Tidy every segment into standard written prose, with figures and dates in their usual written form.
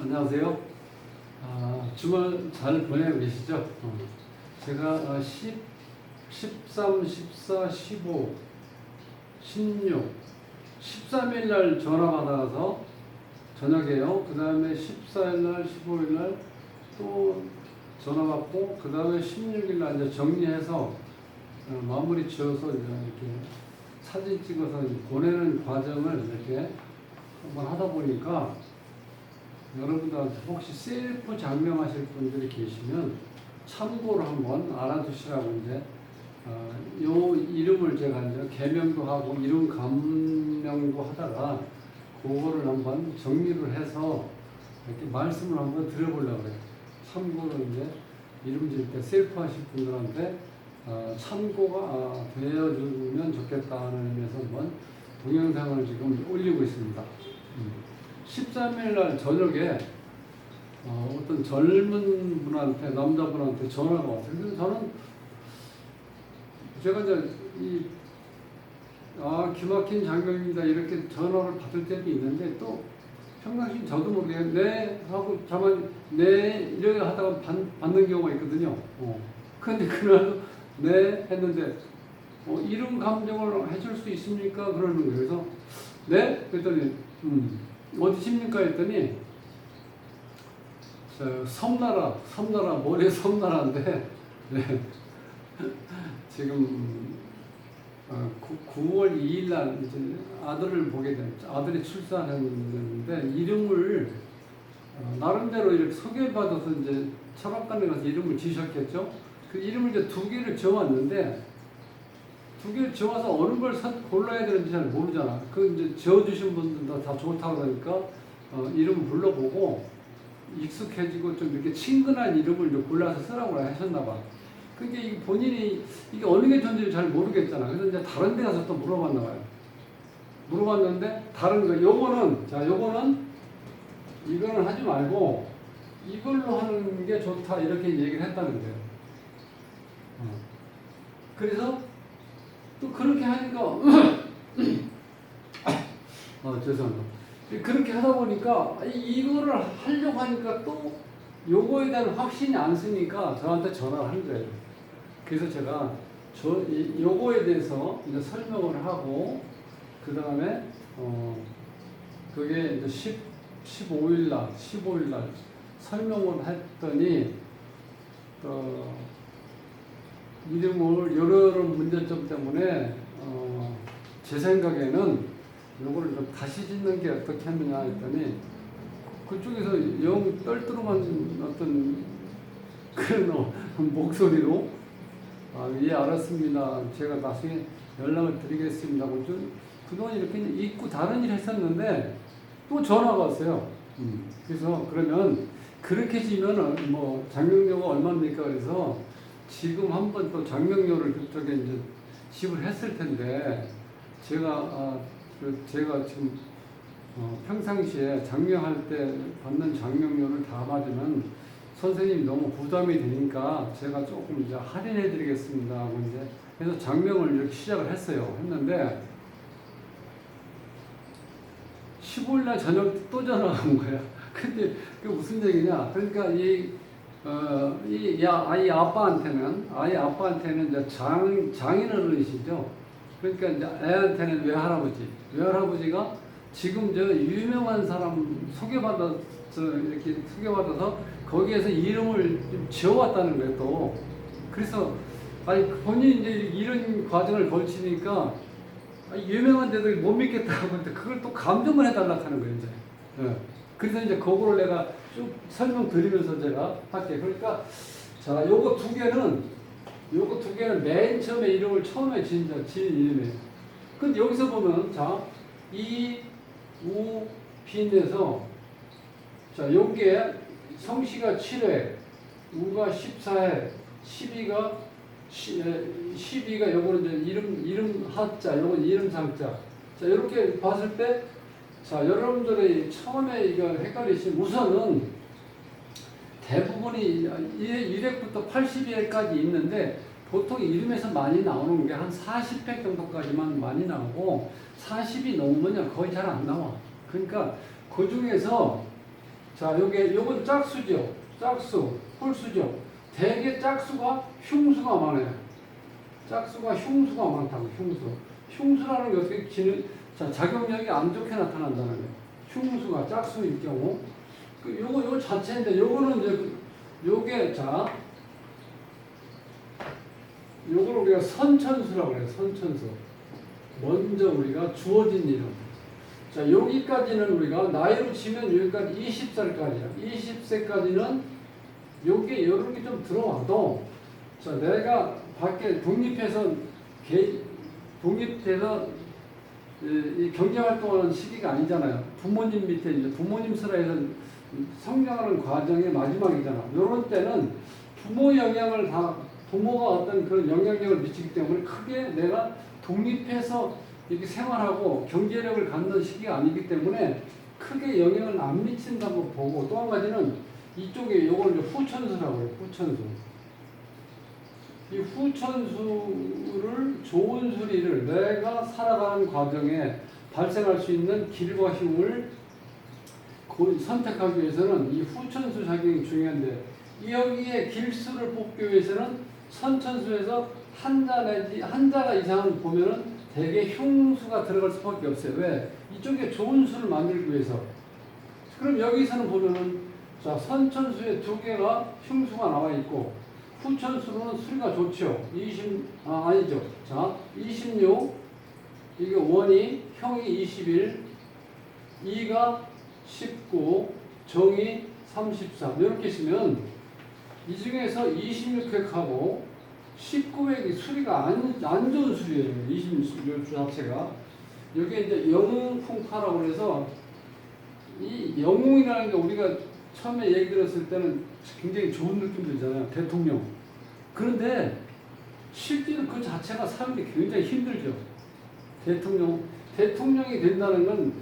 안녕하세요. 주말 잘 보내고 계시죠? 제가 13, 14, 15, 16, 13일 날 전화 받아서 저녁에요. 그 다음에 14일 날, 15일 날 또 전화 받고, 그 다음에 16일 날 이제 정리해서 마무리 지어서 이렇게 사진 찍어서 보내는 과정을 이렇게 한번 하다 보니까 여러분들한테 혹시 셀프 장명하실 분들이 계시면 참고로 한번 알아두시라고 이제 요 이름을 제가 이제 개명도 하고 이름 감명도 하다가 그거를 한번 정리를 해서 이렇게 말씀을 한번 드려보려고 그래요. 참고로 이제 이름 지을 때 셀프 하실 분들한테 참고가 되어주면 좋겠다는 의미에서 한번 동영상을 지금 올리고 있습니다. 13일 날 저녁에 어떤 젊은 분한테, 남자분한테 전화가 왔어요. 그래서 저는 제가 이제 기막힌 장면입니다. 이렇게 전화를 받을 때도 있는데 또 평상시 저도 모르게 네 하고 다만 네 이렇게 하다가 받는 경우가 있거든요. 그런데 그날도 네 했는데 이름 감정을 해줄 수 있습니까? 그러는 거예요. 그래서 네? 그랬더니 어디십니까? 했더니 섬나라 모래 섬나라인데 네. 지금 9월 2일 날 이제 아들을 보게 된 아들이 출산했는데 이름을 나름대로 이렇게 소개받아서 이제 철학관에 가서 이름을 지으셨겠죠. 그 이름을 이제 2개를 지어왔는데 2개를 지어와서 어느 걸 골라야 되는지 잘 모르잖아. 그 이제 지어주신 분들도 다 좋다고 그러니까 이름을 불러보고 익숙해지고 좀 이렇게 친근한 이름을 이제 골라서 쓰라고 하셨나봐. 그게 본인이 이게 어느 게 좋은지 잘 모르겠잖아. 그래서 이제 다른 데 가서 또 물어봤나봐요. 물어봤는데 다른 거, 요거는 이거는 하지 말고 이걸로 하는 게 좋다 이렇게 얘기를 했다는 거예요. 그래서 또 그렇게 하니까 죄송합니다. 그렇게 하다 보니까 이거를 하려고 하니까 또 요거에 대한 확신이 안 쓰니까 저한테 전화를 한 거예요. 그래서 제가 요거에 대해서 이제 설명을 하고 그 다음에 그게 이제 15일 날 설명을 했더니 이름을 여러 문제점 때문에 제 생각에는 요거를 좀 다시 짓는 게 어떻게 하느냐 했더니 그쪽에서 영 떨떠름한 어떤 그런 목소리로 예 알았습니다. 제가 나중에 연락을 드리겠습니다. 그동안 이렇게 잊고 다른 일 했었는데 또 전화가 왔어요. 그래서 그러면 그렇게 지면은 뭐 장명료가 얼마입니까? 그래서 지금 한번 또 장명료를 그쪽에 이제 지불했을 텐데 제가 지금 평상시에 장명할 때 받는 장명료를 다 받으면 선생님이 너무 부담이 되니까 제가 조금 이제 할인해 드리겠습니다. 이제 그래서 장명을 이렇게 시작을 했는데 15일 날 저녁 또 전화가 온 거야. 근데 그게 무슨 얘기냐? 그러니까 아이 아빠한테는 이제 장인 어른이시죠. 그러니까 이제 애한테는 외할아버지가 지금 저 유명한 사람 소개받아서 거기에서 이름을 좀 지어왔다는 거예요, 또. 그래서, 본인이 이제 이런 과정을 거치니까, 유명한 데들 못 믿겠다고 하는데, 그걸 또 감정을 해달라고 하는 거예요, 이제. 예. 그래서 이제 그거를 내가 쭉 설명드리면서 제가 할게요. 그러니까, 자, 요거 두 개는 맨 처음에 이름을 처음에 지은 이름이에요. 근데 여기서 보면, 자, 빈에서 자, 요게 성씨가 7회, 우가 14회, 12가 요거는 이제 이름 하자, 요건 이름 상자. 자, 이렇게 봤을 때, 자, 여러분들이 처음에 이거 헷갈리시면 우선은 대부분이 1회부터 82회까지 있는데 보통 이름에서 많이 나오는 게 한 40회 정도까지만 많이 나오고 40이 넘으면 거의 잘 안 나와. 그러니까 그 중에서 자, 요건 짝수죠. 짝수, 홀수죠. 대개 짝수가 흉수가 많아요. 짝수가 흉수가 많다고, 흉수. 흉수라는 게 어떻게 자, 작용력이 안 좋게 나타난다는 거예요. 흉수가 짝수일 경우. 요거 자체인데, 요거는 이제, 요게, 자, 요걸 우리가 선천수라고 그래요. 선천수. 먼저 우리가 주어진 이름. 자, 여기까지는 우리가 나이로 치면 여기까지 20살까지야. 20세까지는 요게 이런 게 좀 들어와도, 자, 내가 밖에 독립해서 이 경제활동하는 시기가 아니잖아요. 부모님 밑에 이제 부모님 슬하에서 성장하는 과정의 마지막이잖아. 이런 때는 부모가 어떤 그런 영향력을 미치기 때문에 크게 내가 독립해서 이렇게 생활하고 경제력을 갖는 시기가 아니기 때문에 크게 영향을 안 미친다고 보고, 또 한 가지는 이쪽에 요걸 이제 후천수라고 해요. 후천수. 이 후천수를 좋은 수리를 내가 살아가는 과정에 발생할 수 있는 길과 힘을 선택하기 위해서는 이 후천수 작용이 중요한데, 여기에 길수를 뽑기 위해서는 선천수에서 한자가 이상을 보면은 대개 흉수가 들어갈 수밖에 없어요. 왜? 이쪽에 좋은 수를 만들기 위해서. 그럼 여기서는 보면은, 자, 선천수에 2개가 흉수가 나와 있고, 후천수로는 수리가 좋죠. 아니죠. 자, 26, 이게 원이, 형이 21, 2가 19, 정이 33. 이렇게 있으면, 이 중에서 26획하고 19획이 수리가 안 좋은 수리예요. 26획 자체가. 여기에 이제 영웅풍파라고 해서, 이 영웅이라는 게 우리가 처음에 얘기 들었을 때는 굉장히 좋은 느낌 들잖아요. 대통령. 그런데 실제로 그 자체가 사는데 굉장히 힘들죠. 대통령이 된다는 건,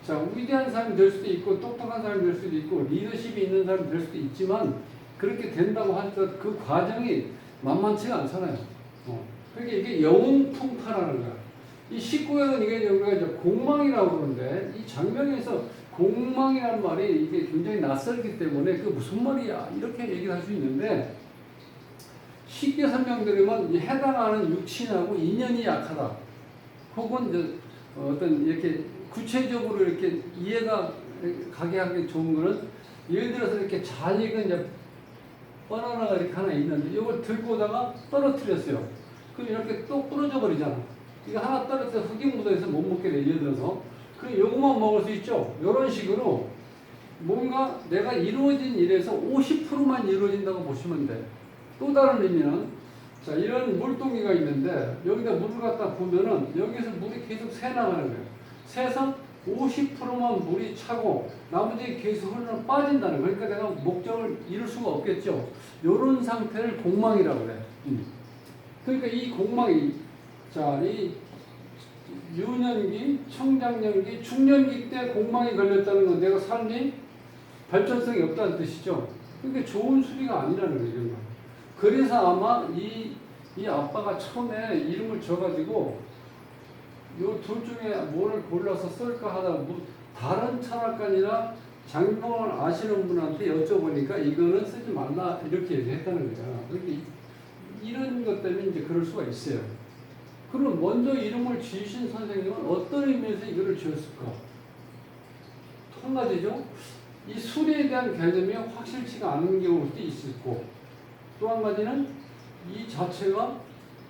자, 위대한 사람이 될 수도 있고 똑똑한 사람이 될 수도 있고 리더십이 있는 사람이 될 수도 있지만, 그렇게 된다고 하더라도 그 과정이 만만치가 않잖아요. 그러니까 이게 영웅풍파라는 거야. 이 19회는 이게 우리가 이제 공망이라고 그러는데, 이 장명에서 공망이라는 말이 이게 굉장히 낯설기 때문에 그 무슨 말이야 이렇게 얘기를 할 수 있는데, 쉽게 설명드리면 해당하는 육친하고 인연이 약하다. 혹은 이제 어떤 이렇게 구체적으로 이렇게 이해가 가게 하기 좋은 거는, 예를 들어서 이렇게 잘 익은 이제 바나나가 이렇게 하나 있는데 이걸 들고 오다가 떨어뜨렸어요. 그럼 이렇게 또 부러져 버리잖아. 이거 하나 떨어뜨려서 흙이 묻어서 못 먹게 돼, 예를 들어서. 그럼 요것만 먹을 수 있죠. 이런 식으로 뭔가 내가 이루어진 일에서 50%만 이루어진다고 보시면 돼. 또 다른 의미는, 자, 이런 물동이가 있는데 여기다 물을 갖다 보면은 여기서 물이 계속 새나가는 거예요. 새서 50%만 물이 차고 나머지 계속 흐르는 빠진다는 거예요. 그러니까 내가 목적을 이룰 수가 없겠죠. 이런 상태를 공망이라고 그래. 그러니까 이 공망이, 자, 이 유년기, 청장년기, 중년기 때 공망이 걸렸다는 건 내가 삶이 발전성이 없다는 뜻이죠. 그러니까 좋은 수리가 아니라는 거예요. 이런 거. 그래서 아마 이 아빠가 처음에 이름을 줘가지고 요 둘 중에 뭐를 골라서 쓸까 하다가 다른 철학관이나 장명을 아시는 분한테 여쭤보니까 이거는 쓰지 말라 이렇게 얘기했다는 거야. 그러니까 이런 것 때문에 이제 그럴 수가 있어요. 그럼 먼저 이름을 지으신 선생님은 어떤 의미에서 이거를 지었을까? 한 가지죠. 이 수리에 대한 개념이 확실치가 않은 경우도 있고, 또 한 가지는 이 자체가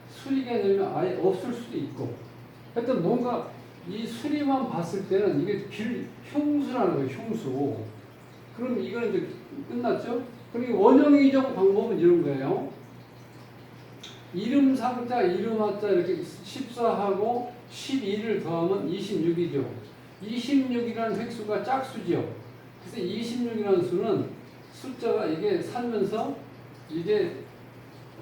수리 개념이 아예 없을 수도 있고, 하여튼 뭔가 이 수리만 봤을 때는 이게 흉수라는 거예요. 흉수. 그럼 이거는 이제 끝났죠? 그리고 원형 이정 방법은 이런 거예요. 이름 상자, 이름 하자 이렇게 14하고 12를 더하면 26이죠. 26이라는 획수가 짝수죠. 그래서 26이라는 수는 숫자가 이게 살면서 이게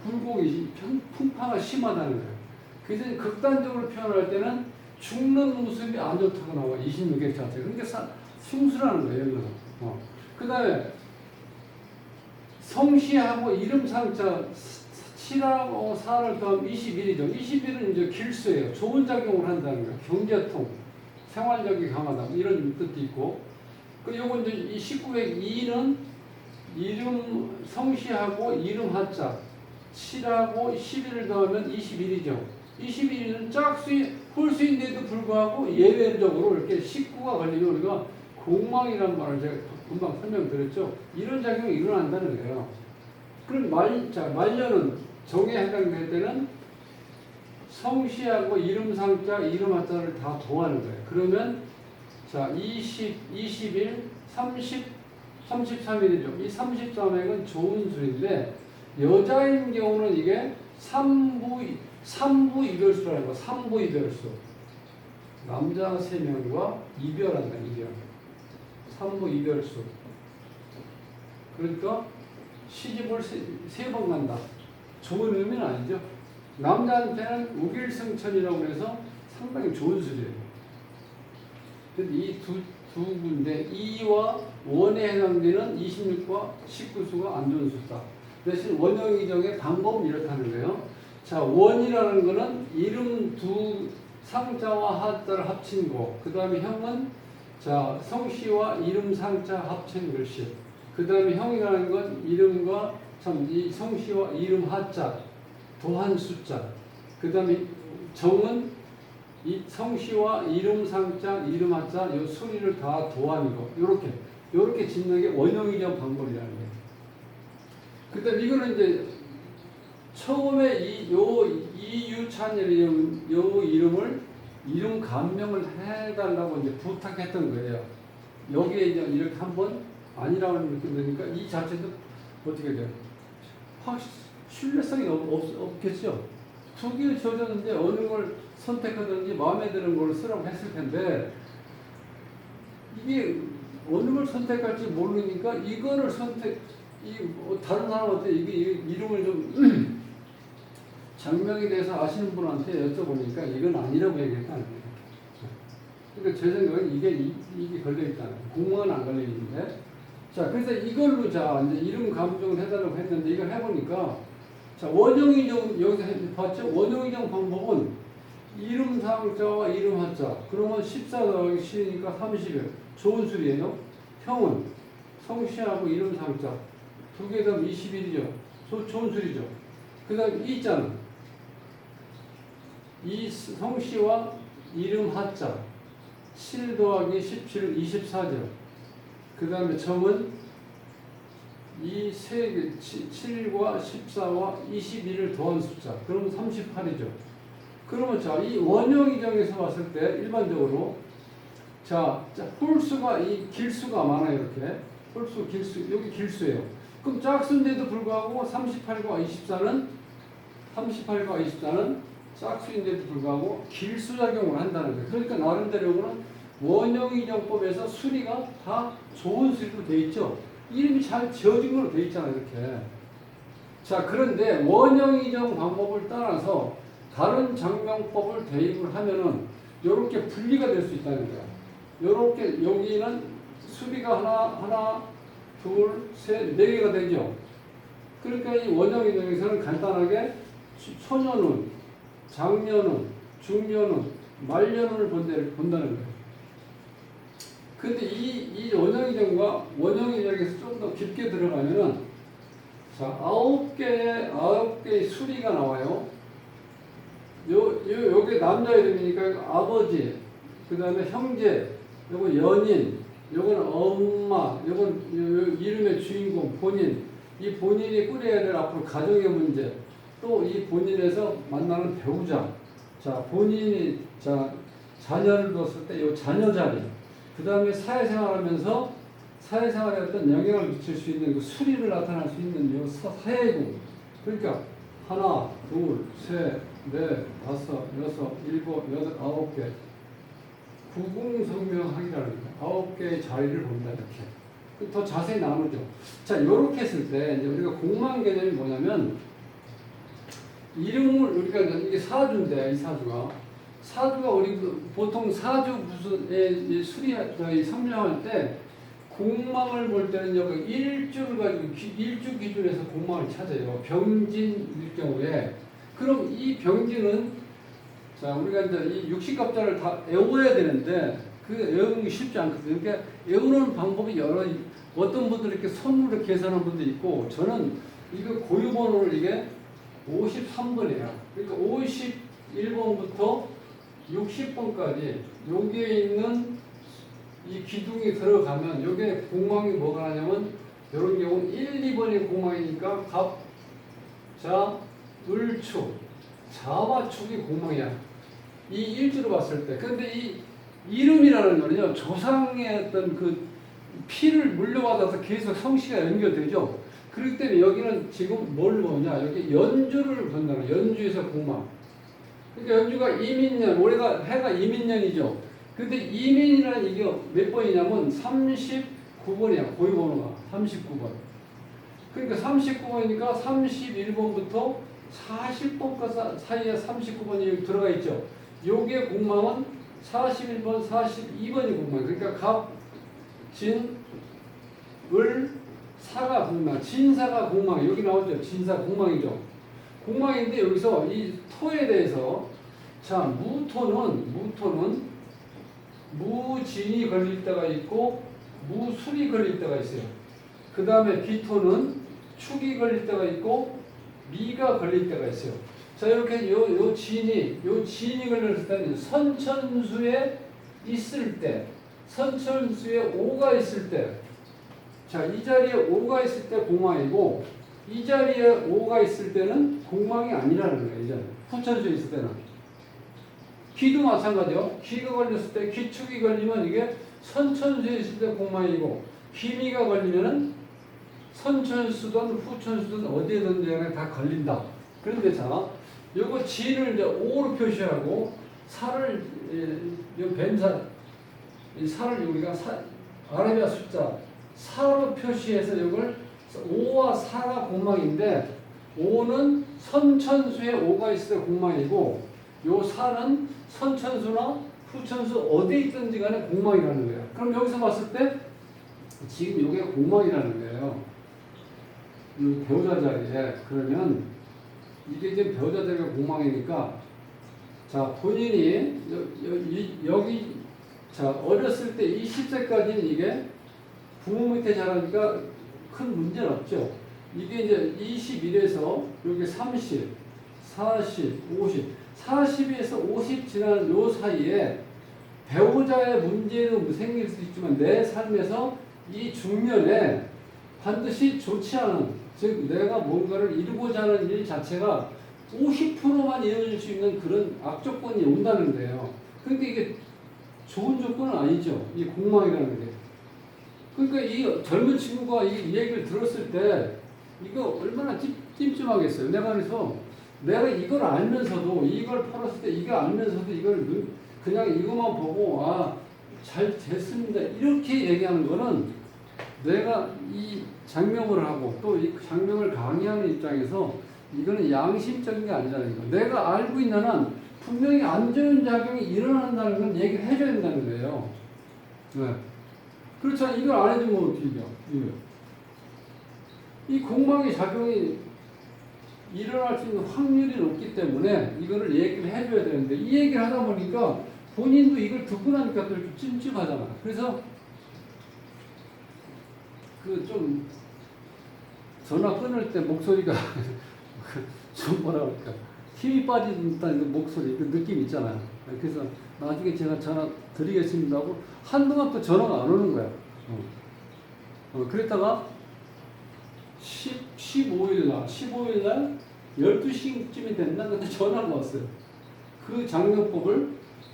굴곡이 풍파가 심하다는 거예요. 그래서 극단적으로 표현할 때는 죽는 모습이 안 좋다고 나와. 26의 자체. 그러니까 흉수라는 거예요. 예를 들어서. 그 다음에 성씨하고 이름 상자 7하고 4를 더하면 21이죠. 21은 이제 길수예요. 좋은 작용을 한다는 거예요. 경제통, 생활력이 강하다. 이런 뜻도 있고. 그 요건 이제 이 19의 2는 이름 성씨하고 이름 하자 7하고 11을 더하면 21이죠. 21은 짝수인 홀수인데도 불구하고 예외적으로 이렇게 19가 걸리면 우리가 공망이라는 말을 제가 금방 설명드렸죠. 이런 작용이 일어난다는 거예요. 그럼 말년은 정에 해당될 때는 성씨하고 이름 상자, 이름 하자를 다 더하는 거예요. 그러면 자 20, 21, 30, 33일이죠. 이 33액은 좋은 수인데 여자인 경우는 이게 3부 이별수라는 거. 3부 이별수. 남자 3명과 이별한다. 이별. 3부 이별수. 그러니까 시집을 3번 간다. 좋은 의미는 아니죠. 남자한테는 우길승천이라고 해서 상당히 좋은 수예요. 근데 이 두 군데 2와 1에 해당되는 26과 19수가 안 좋은 수다. 대신 원형이정의 방법은 이렇다는 거예요. 자, 원이라는 거는 이름 두 상자와 하자를 합친 거. 그 다음에 형은 자 성씨와 이름 상자 합친 글씨. 그 다음에 형이라는 건 이름과 이 성씨와 이름 하자 더한 숫자. 그 다음에 정은 이 성씨와 이름 상자, 이름 하자 이 수리를 다 더하는 거. 요렇게 짓는 게 원형이정 방법이라는 거예요. 그 다음 이거는 이제 처음에 이유찬이라는 요 이름을 이름 감명을 해달라고 이제 부탁했던 거예요. 여기에 이제 이렇게 한번 아니라고 그러니까 이 자체도 어떻게 돼요? 확 신뢰성이 없겠죠. 두 개를 지어줬는데 어느 걸 선택하든지 마음에 드는 걸 쓰라고 했을 텐데 이게 어느 걸 선택할지 모르니까 이거를 다른 사람한테 이게 이름을 좀 장명에 대해서 아시는 분한테 여쭤보니까 이건 아니라고 얘기했다는 거예요. 그러니까 제 생각엔 이게 걸려있다는 거예요. 공무원 안 걸려있는데. 자, 그래서 이걸로 이제 이름 감정을 해달라고 했는데 이걸 해보니까 자, 원형이정, 여기서 봤죠? 원형이정 방법은 이름 상자와 이름 하자. 그러면 14 더하기 10이니까 30이에요. 좋은 수리예요. 형은 성씨하고 이름 상자. 두 개 더하면 21이죠. 좋은 수리죠. 그 다음에 이 있잖아. 이 성씨와 이름 하자. 7 더하기 17은 24죠. 그 다음에 정은 이 세 개, 7과 14와 21을 더한 숫자. 그러면 38이죠. 그러면 자, 이 원형이정에서 봤을 때 일반적으로 자, 홀수가 이 길수가 많아요. 이렇게. 홀수, 길수, 여기 길수예요. 그럼 짝수인데도 불구하고 38과 24는 짝수인데도 불구하고 길수작용을 한다는 거예요. 그러니까 나름대로는 원형이정법에서 수리가 다 좋은 수리로 되어 있죠. 이름이 잘 지어진 걸로 되어 있잖아요. 이렇게. 자, 그런데 원형이정 방법을 따라서 다른 장명법을 대입을 하면은 이렇게 분리가 될 수 있다는 거야. 이렇게 여기는 수리가 하나, 둘, 셋, 네 개가 되죠. 그러니까 이 원형이정에서는 간단하게 초년운, 장년운, 중년운, 말년운을 본다는 거예요. 근데 이 원형이정과 원형이정에서 좀 더 깊게 들어가면은 자, 9개의 수리가 나와요. 요게 남자 이름이니까 아버지, 그 다음에 형제, 요거 연인, 요거는 엄마, 요건 이름의 주인공, 본인. 이 본인이 꾸려야 될 앞으로 가정의 문제, 또 이 본인에서 만나는 배우자. 자, 본인이 자녀를 뒀을 때 요 자녀 자리. 그 다음에 사회생활하면서 사회생활에 어떤 영향을 미칠 수 있는 그 수리를 나타낼 수 있는 요 사회공. 그러니까 하나, 둘, 셋, 넷, 다섯, 여섯, 일곱, 여덟, 9개. 구궁성명학이라는 거예요. 9개의 자리를 본다 이렇게. 더 자세히 나누죠. 자, 요렇게 했을 때 이제 우리가 공망 개념이 뭐냐면 이름을 우리가 이게 사주인데 이 사주가 우리 보통 사주 무슨 수리 성명할 때 공망을 볼 때는 여기 일주를 가지고 일주 기준에서 공망을 찾아요. 병진일 경우에 그럼 이 병진은 자 우리가 이제 이 60갑자를 다 외워야 되는데 그 외우는 게 쉽지 않거든요. 그러니까 외우는 방법이 어떤 분들은 이렇게 손으로 계산하는 분도 있고, 저는 이거 고유 번호를 이게 53번이에요. 그러니까 51번부터 60번까지 여기에 있는 이 기둥이 들어가면 여기에 공망이 뭐가 나냐면 이런 경우는 1, 2번이 공망이니까 갑, 자, 을축, 자화축이 공망이야. 이 일주로 봤을 때. 근데 이 이름이라는 거는요, 조상의 어떤 그 피를 물려받아서 계속 성씨가 연결되죠. 그렇기 때문에 여기는 지금 뭘 보냐, 여기 연주를 본다는 거예요. 연주에서 공망. 그러니까 연주가 이민년, 올해가 해가 이민년이죠. 근데 이민이라는 이게 몇 번이냐면 39번이야. 고유 번호가 39번. 그러니까 39번이니까 31번부터 40번까지 사이에 39번이 들어가 있죠. 요게 공망은 41번, 42번이 공망. 그러니까 갑, 진, 을, 사가 공망. 진사가 공망. 여기 나오죠. 진사 공망이죠. 공망인데 여기서 이 토에 대해서, 자, 무토는 무진이 걸릴 때가 있고 무술이 걸릴 때가 있어요. 그 다음에 비토는 축이 걸릴 때가 있고 미가 걸릴 때가 있어요. 자, 이렇게 요 진이 걸렸을 때는 선천수에 있을 때, 선천수에 오가 있을 때, 자, 이 자리에 오가 있을 때 공망이고, 이 자리에 오가 있을 때는 공망이 아니라는 거예요. 이제 후천수에 있을 때는. 기도 마찬가지요. 기가 걸렸을 때, 기축이 걸리면 이게 선천수에 있을 때 공망이고, 기미가 걸리면은 선천수든 후천수든 어디에든지 간에 다 걸린다. 그런데 자, 요거 진을 이제 5로 표시하고, 사를, 요 뱀사, 이 사를 우리가 아라비아 숫자 4로 표시해서 이걸 5와 4가 공망인데, 5는 선천수에 5가 있을 때 공망이고, 요 4는 선천수나 후천수 어디에 있든지 간에 공망이라는 거예요. 그럼 여기서 봤을 때 지금 이게 공망이라는 거예요. 이 배우자 자리에. 그러면 이게 지금 배우자 자리가 공망이니까, 자, 본인이 여기, 자, 어렸을 때 20세까지는 이게 부모 밑에 자라니까 큰 문제는 없죠. 이게 이제 21에서 여기 30, 40, 50, 40에서 50 지나는 요 사이에 배우자의 문제는 생길 수 있지만 내 삶에서 이 중년에 반드시 좋지 않은, 즉 내가 뭔가를 이루고자 하는 일 자체가 50%만 이루어질 수 있는 그런 악조건이 온다는 거예요. 그러니까 이게 좋은 조건은 아니죠. 이 공망이라는 게. 그러니까 이 젊은 친구가 이 얘기를 들었을 때 이거 얼마나 찜찜하겠어요. 그래서 내가 이걸 알면서도, 이걸 팔았을 때 이거 알면서도 이걸 그냥 이것만 보고 잘 됐습니다 이렇게 얘기하는 거는, 내가 이 장명을 하고 또 이 장명을 강의하는 입장에서 이거는 양심적인 게 아니라는 거. 내가 알고 있는 한 분명히 안 좋은 작용이 일어난다는 건 얘기를 해줘야 된다는 거예요. 네. 그렇잖아. 이걸 안 해주면 어떻게 해요? 이 공망의 작용이 일어날 수 있는 확률이 높기 때문에 이거를 얘기를 해줘야 되는데, 이 얘기를 하다 보니까 본인도 이걸 듣고 나니까 또 이렇게 찜찜하잖아. 그래서 그 좀 전화 끊을 때 목소리가 좀 뭐라 그럴까, 힘이 빠진다는 목소리, 그 느낌 있잖아요. 그래서 나중에 제가 전화 드리겠습니다 하고 한동안 또 전화가 안 오는 거야. 그랬다가 15일 날 12시쯤이 됐나? 근데 전화가 왔어요. 그 장명법을,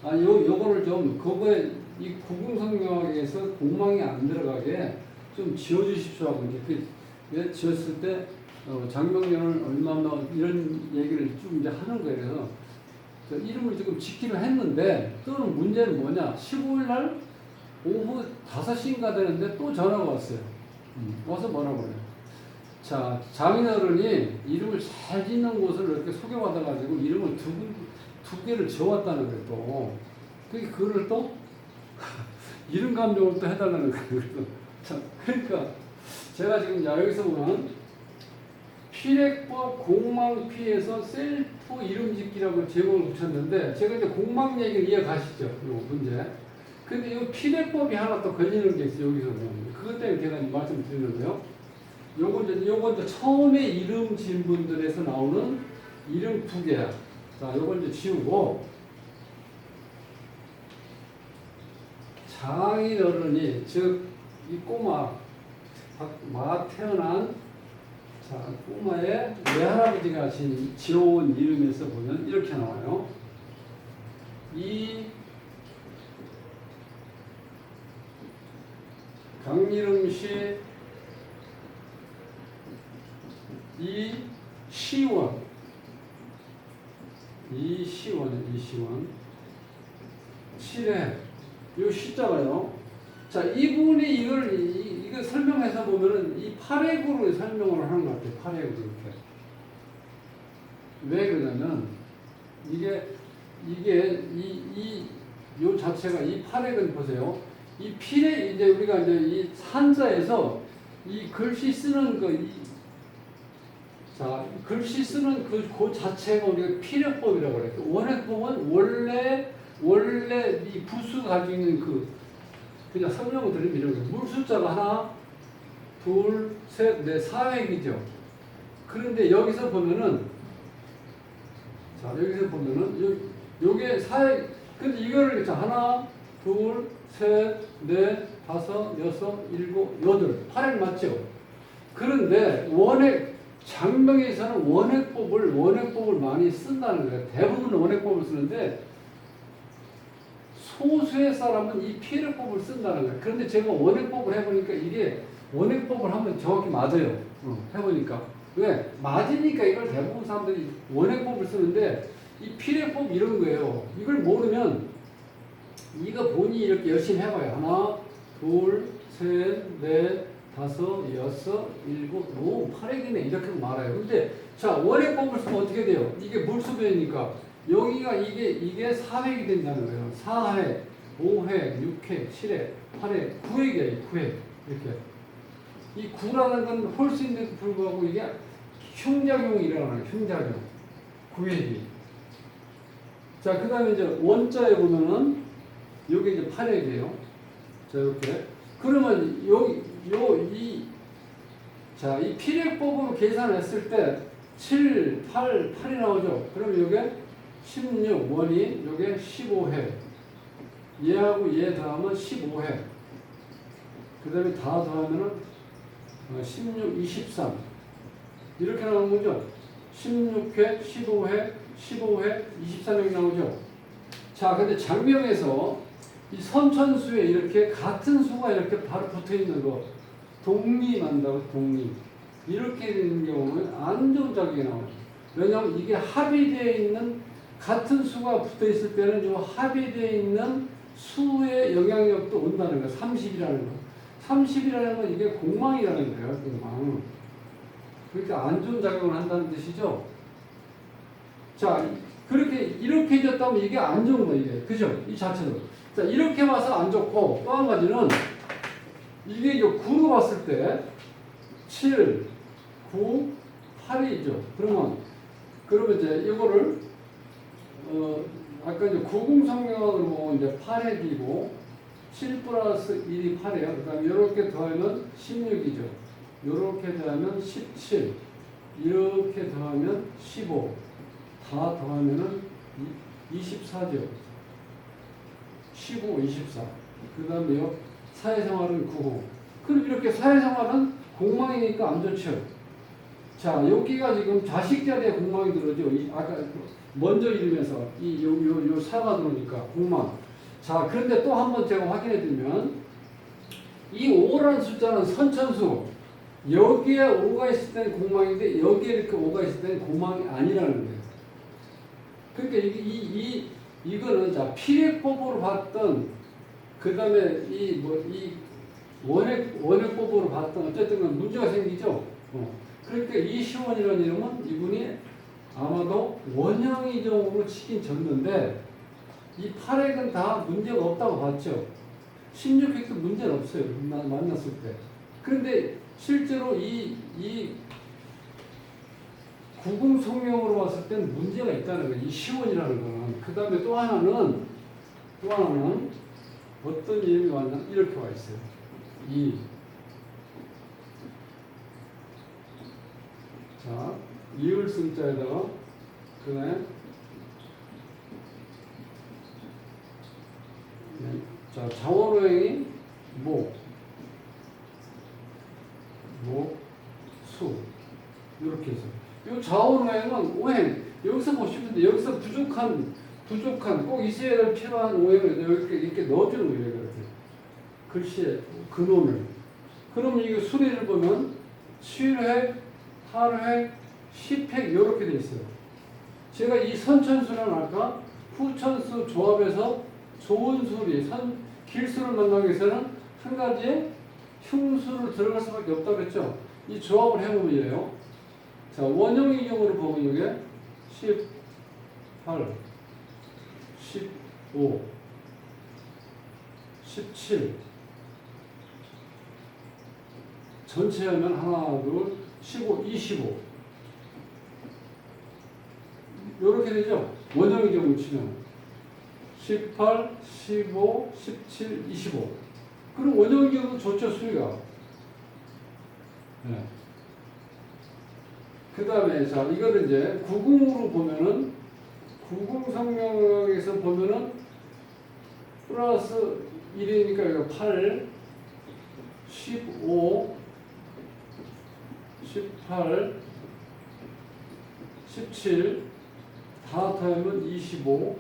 요거를 좀, 그거에, 이 구궁성명학에서 공망이 안 들어가게 좀 지어주십시오 하고, 이제 지었을 때, 장명년을 얼마나, 이런 얘기를 쭉 이제 하는 거예요. 그래서 이름을 지금 짓기로 했는데, 또는 문제는 뭐냐? 15일 날 오후 5시인가 되는데 또 전화가 왔어요. 와서 뭐라고 그래요? 자, 장인어른이 이름을 잘 짓는 곳을 이렇게 소개받아가지고 이름을 두 개를 지어왔다는 거예요, 또. 그거를 또 이름 감정을 또 해달라는 거예요. 자, 그러니까 제가 지금 여기서 보면 필액법 공망피에서 셀프 이름 짓기라고 제목을 붙였는데, 제가 이제 공망 얘기를 이해가시죠? 이 문제. 근데 이 피례법이 하나 또 걸리는 게 있어요. 여기서 보면. 그것 때문에 제가 말씀드리는데요. 요건 이제 처음에 이름 지은 분들에서 나오는 이름 두 개야. 자, 요건 이제 지우고, 장인어른이, 즉, 이 꼬마, 태어난, 자, 꼬마의 외할아버지가 지어온 이름에서 보면 이렇게 나와요. 이 강일음씨 이시원 칠해 요 시자가요. 자, 이분이 이걸 설명해서 보면은 이 파래구로 설명을 하는 것 같아요. 파래구 이렇게. 왜 그러냐면 요 자체가 이 파래근 보세요. 이 필에 이제 우리가 이제 이 산자에서 이 글씨 쓰는 글씨 쓰는 그 자체가 우리가 필요법이라고 그래요. 원액법은 원래 이 부수 가지고 있는 그냥 설명을 드리면 이런 거예요. 물 숫자가 하나, 둘, 셋, 넷, 4획이죠. 그런데 여기서 보면은, 요게 4획, 근데 이거를 하나, 둘, 셋, 넷, 다섯, 여섯, 일곱, 여덟, 8획 맞죠? 그런데 장명에서는 원액법을 많이 쓴다는 거예요. 대부분 원액법을 쓰는데, 소수의 사람은 이 피해법을 쓴다는 거예요. 그런데 제가 원액법을 해보니까 이게 원액법을 하면 정확히 맞아요. 해보니까. 왜? 맞으니까 이걸 대부분 사람들이 원액법을 쓰는데 이 피해법 이런 거예요. 이걸 모르면 이거 본인이 이렇게 열심히 해봐요. 하나, 둘, 셋, 넷, 다섯, 여섯, 일곱, 오, 8획이네. 이렇게 말아요. 근데 자, 원액법을 쓰면 어떻게 돼요? 이게 물수변이니까 여기가 이게 4획이 된다는 거예요. 4획, 5획, 6획, 7획, 8획, 9획이에요. 9획. 이렇게. 이 9라는 건 홀수인데도 불구하고 이게 흉작용이 일어나요. 흉작용. 9획이. 자, 그 다음에 이제 원자에 보면은 요게 이제 8획이에요. 자, 이렇게. 그러면 이 필액법으로 계산했을 때 7, 8이 나오죠. 그럼 요게 16, 원이 요게 15회. 얘하고 얘 더하면 15회. 그 다음에 다 더하면은 16, 23. 이렇게 나오는 거죠. 16회, 15회, 15회, 23회 나오죠. 자, 근데 장명에서 이 선천수에 이렇게 같은 수가 이렇게 바로 붙어 있는 거, 독립한다고, 독립. 이렇게 되는 경우는 안 좋은 작용이 나오죠. 왜냐하면 이게 합의되어 있는, 같은 수가 붙어 있을 때는 이 합의되어 있는 수의 영향력도 온다는 거예요. 30이라는 거. 30이라는 건 이게 공망이라는 거예요. 공망. 그러니까 안 좋은 작용을 한다는 뜻이죠. 자, 이렇게 해줬다면 이게 안 좋은 거예요. 이게. 그죠? 이 자체로. 자, 이렇게 봐서 안 좋고, 또 한 가지는 이게 이제 9로 봤을 때 7, 9, 8이죠. 그러면 이제 이거를 아까 이제 90성명으로 보면 이제 8획이고 7 플러스 1이 8이에요. 그 다음에 이렇게 더하면 16이죠. 이렇게 더하면 17, 이렇게 더하면 15, 다 더하면은 24죠. 15, 24. 그 다음에요. 사회생활은 9호. 그럼 이렇게 사회생활은 공망이니까 안 좋죠. 자, 여기가 지금 자식 자리에 공망이 들어오죠. 아까 먼저 이름에서 요 사가 들어오니까 공망. 자, 그런데 또 한 번 제가 확인해 드리면 이 5라는 숫자는 선천수. 여기에 5가 있을 때는 공망인데 여기에 이렇게 5가 있을 때는 공망이 아니라는 거예요. 그러니까 이거는 자, 필액법으로 봤던 그 다음에 이 원액법으로 봤던 어쨌든 간 문제가 생기죠. 그러니까 이시원이라는 이름은 이분이 아마도 원형이정으로 치긴 졌는데 이 8획은 다 문제가 없다고 봤죠. 16획도 문제는 없어요. 만났을 때. 그런데 실제로 이 구궁성명으로 봤을 때는 문제가 있다는 거예요. 이 시원이라는 거는. 그 다음에 또 하나는 어떤 이름이 왔냐? 이렇게 와 있어요. 이. 자, 이을승자에다가 그다음에 자, 자원오행이 목, 수 이렇게 해서 이 자원오행은 오행 여기서 보시면 돼. 여기서 부족한 꼭 있어야 필요한 오행을 이렇게 넣어주는 거예요. 이렇게 글씨에 근원을. 그럼 이게 수리를 보면 7획, 8획, 10획 이렇게 돼 있어요. 제가 이 선천수랑 아까 후천수 조합에서 좋은 수리, 길수를 만나기 위해서는 한 가지의 흉수를 들어갈 수밖에 없다고 그랬죠. 이 조합을 해보면 이래요. 자, 원형이경으로 보면 이게 18, 15, 17 전체 하면 하나, 둘, 15, 25 이렇게 되죠. 원형이경으로 치면 18, 15, 17, 25 그럼 원형이경도 좋죠, 수리가. 네. 그 다음에 자 이거를 이제 구궁으로 보면은 구궁성명에서 보면은 플러스 1이니까 이거 8, 15, 18, 17 다 더하면 25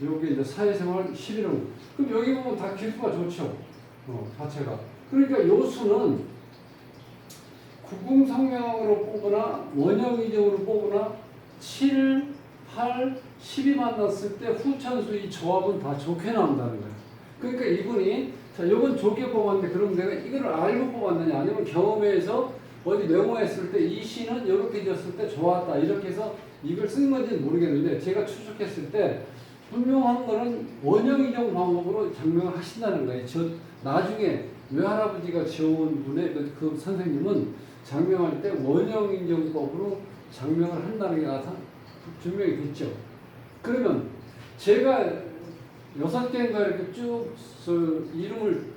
여기 이제 사회생활 11호 그럼 여기 보면 다 길수가 좋죠. 자체가. 그러니까 요 수는 구궁성명으로 뽑거나 원형이정으로 뽑거나 7, 8, 10이 만났을 때 후천수 이 조합은 다 좋게 나온다는 거예요. 그러니까 이분이 자 이건 좋게 뽑았는데 그럼 내가 이걸 알고 뽑았느냐 아니면 경험에서 어디 메모했을 때 이 시는 이렇게 지었을 때 좋았다 이렇게 해서 이걸 쓴 건지는 모르겠는데 제가 추측했을 때 분명한 거는 원형이정 방법으로 장명을 하신다는 거예요. 저 나중에 외할아버지가 지어온 분의 그 선생님은 장명할 때 원형인정법으로 장명을 한다는 게 증명이 됐죠. 그러면 제가 6개인가 이렇게 쭉 이름을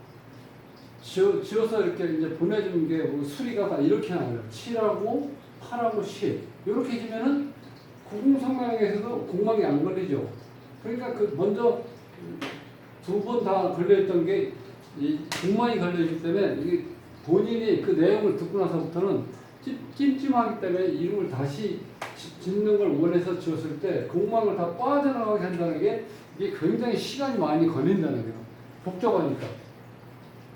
지어서 이렇게 이제 보내주는 게 뭐 수리가 다 이렇게 나와요. 7하고 8하고 10 이렇게 해주면은 구궁성명에서도 공망이 안 걸리죠. 그러니까 그 먼저 두 번 다 걸려있던 게 이 공망이 걸려있기 때문에 이게 본인이 그 내용을 듣고 나서부터는 찜찜하기 때문에 이름을 다시 짓는 걸 원해서 지었을 때 공망을 다 빠져나가게 한다는 게 이게 굉장히 시간이 많이 걸린다는 거예요. 복잡하니까.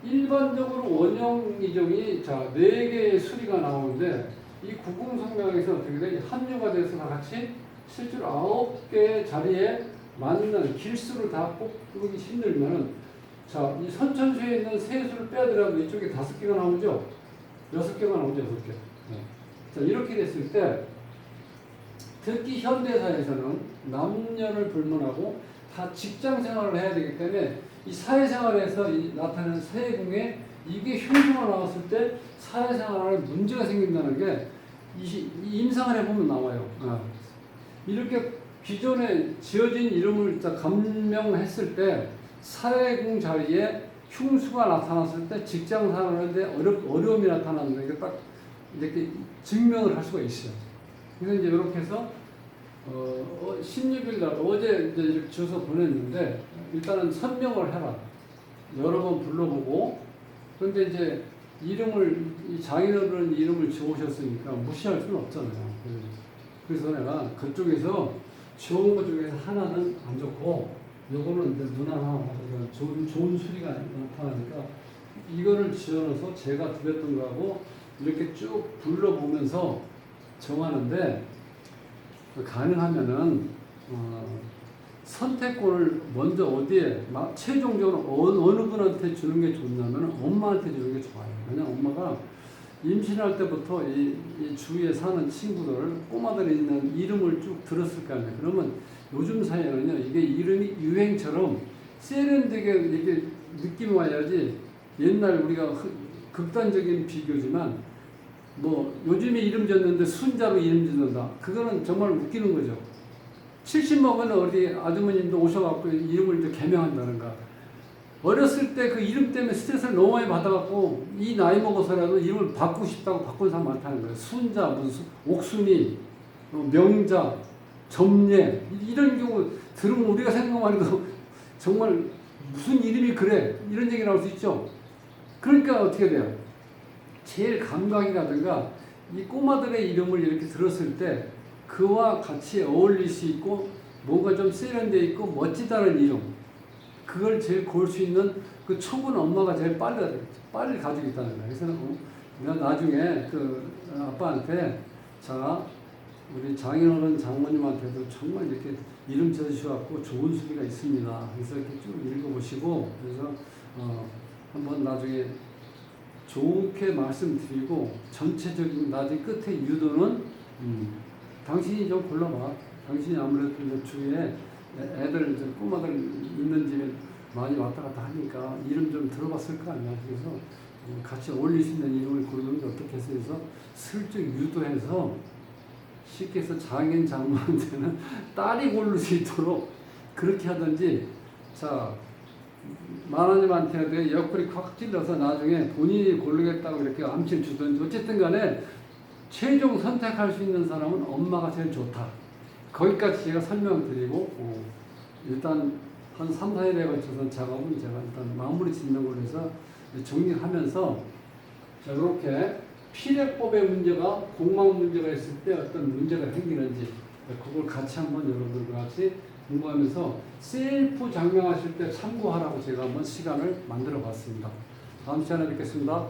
일반적으로 원형이정이 자 4개의 수리가 나오는데 이 구궁성명에서 어떻게 돼? 합류가 돼서 다 같이 실제로 9개의 자리에 맞는 길수를 다 뽑기 힘들면은 자, 이 선천수에 있는 세 수를 빼더라도 이쪽에 5개가 나오죠? 6개가 나오죠, 6개. 네. 자, 이렇게 됐을 때, 특히 현대사에서는 남녀를 불문하고 다 직장 생활을 해야 되기 때문에 이 사회생활에서 나타나는 세궁에 이게 흉수가 나왔을 때 사회생활에 문제가 생긴다는 게 이 임상을 해보면 나와요. 이렇게 기존에 지어진 이름을 감명했을 때 사회궁 자리에 흉수가 나타났을 때 직장 생활하는데 어려움이 나타나는 게 딱 이렇게 증명을 할 수가 있어요. 그래서 이제 이렇게 해서 16일 날 어제 이제 이렇게 지어서 보냈는데 일단은 선명을 해라. 여러 번 불러보고 그런데 이제 이름을 이 장인어른 이름을 지어오셨으니까 무시할 수는 없잖아요. 그래서 내가 그쪽에서 좋은 것 중에서 하나는 안 좋고 요거는 이제 무난하고 좋은 수리가 나타나니까 이거를 지어넣어서 제가 드렸던 거하고 이렇게 쭉 불러보면서 정하는데 가능하면은 선택권을 먼저 어디에 최종적으로 어느 분한테 주는 게 좋냐면 엄마한테 주는 게 좋아요. 왜냐면 엄마가 임신할 때부터 이 주위에 사는 친구들 꼬마들이 있는 이름을 쭉 들었을 거 아니에요. 그러면 요즘 사회는요 이게 이름이 유행처럼 세련되게 이게 느낌이 와야지. 옛날 우리가 극단적인 비교지만 뭐 요즘에 이름 지었는데 순자로 이름 짓는다. 그거는 정말 웃기는 거죠. 70 먹은 어디 아주머님도 오셔갖고 이름을 이제 개명한다는가. 어렸을 때 그 이름 때문에 스트레스를 너무 많이 받아갖고 이 나이 먹어서라도 이름을 바꾸고 싶다고 바꾼 사람 많다는 거예요. 순자, 무슨 옥순이, 명자, 점례 이런 경우 들으면 우리가 생각만 해도 정말 무슨 이름이 그래 이런 얘기 나올 수 있죠. 그러니까 어떻게 돼요? 제일 감각이라든가 이 꼬마들의 이름을 이렇게 들었을 때 그와 같이 어울릴 수 있고 뭔가 좀 세련되어 있고 멋지다는 이름 그걸 제일 고를 수 있는 그 촉은 엄마가 제일 빨리 가지고 있다는 거예요. 그래서 내가 나중에 그 아빠한테 자 우리 장인어른 장모님한테도 정말 이렇게 이름 지어주셔갖고 좋은 수리가 있습니다. 그래서 이렇게 쭉 읽어보시고 그래서 한번 나중에 좋게 말씀드리고 전체적인 나중에 끝에 유도는 당신이 좀 골라봐. 당신이 아무래도 주위에 애들 꼬마들 있는 집에 많이 왔다 갔다 하니까 이름 좀 들어봤을 거 아니야. 그래서 같이 어울릴 수 있는 이름을 고르는 게 어떻게 해서 슬쩍 유도해서 쉽게 해서 장인 장모한테는 딸이 고를 수 있도록 그렇게 하든지 자 마나님한테 옆구리 콱 찔러서 나중에 본인이 고르겠다고 이렇게 암시를 주든지 어쨌든 간에 최종 선택할 수 있는 사람은 엄마가 제일 좋다. 거기까지 제가 설명드리고 일단 한 3, 4일에 걸쳐서 작업은 제가 일단 마무리 짓는 걸로 해서 정리하면서 자 이렇게 피례법의 문제가 공망 문제가 있을 때 어떤 문제가 생기는지 그걸 같이 한번 여러분들과 같이 공부하면서 셀프 장명하실 때 참고하라고 제가 한번 시간을 만들어 봤습니다. 다음 시간에 뵙겠습니다.